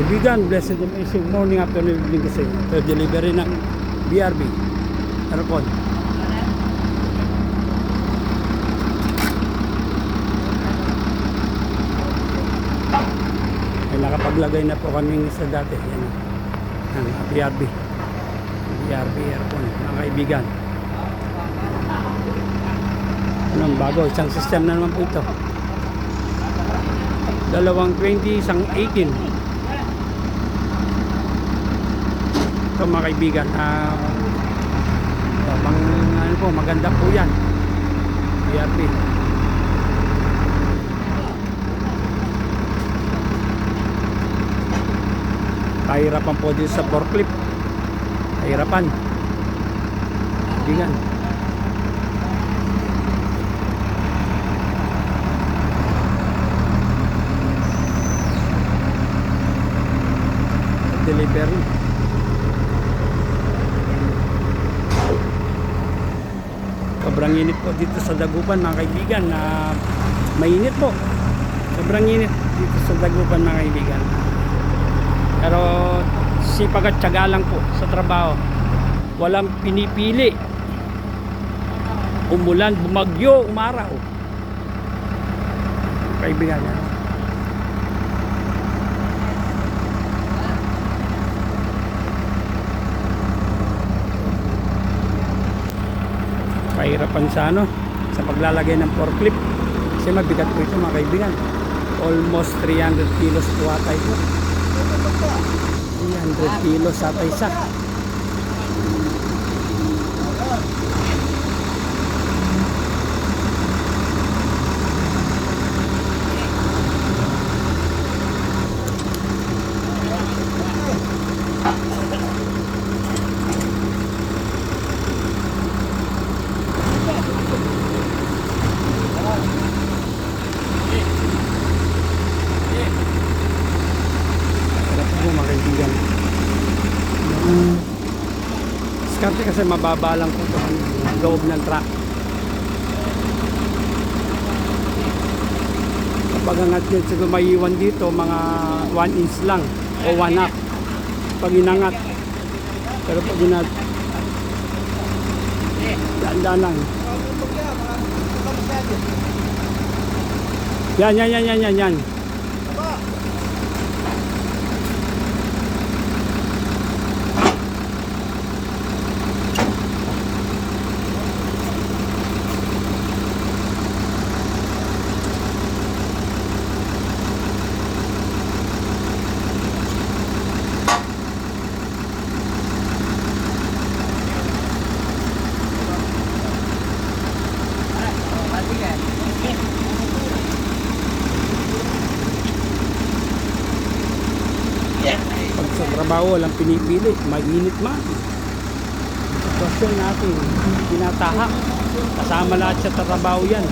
Kaibigan, blessed and amazing morning, afternoon, evening kasi. Ito, delivery ng BRB aircon. Ay, nakapaglagay na po kami sa dati. Yan, ang BRB aircon, mga kaibigan. Anong bago, isang system na naman po ito. Dalawang 20, isang 18. Ito mga kaibigan, ano po, maganda po yan. BRB. Kahirapan po dito sa forklift. Kahirapan. Kaibigan. Delivery. Sobrang init po dito sa Dagupan mga kaibigan. Mainit po. Sobrang init dito sa Dagupan mga kaibigan. Pero sipag at tiyaga lang po sa trabaho. Walang pinipili. Umulan, bumagyo, umaraw. Kaibigan yan. Kahirapan sa paglalagay ng forklift kasi mabigat po ito mga kaibigan. Almost 300 kilos po ata ito. 300 kilos ata isa. Diskarte kasi mababa lang po ang loob ng truck. Kapag angat yun, siguro maiiwan dito mga 1 inch lang o 1 half pag inangat. Pero pag inat daan lang. Yan. Pag sa trabaho walang pinipili, mainit man. Sitwasyon natin, tinataha. Kasama lahat sa trabaho yan.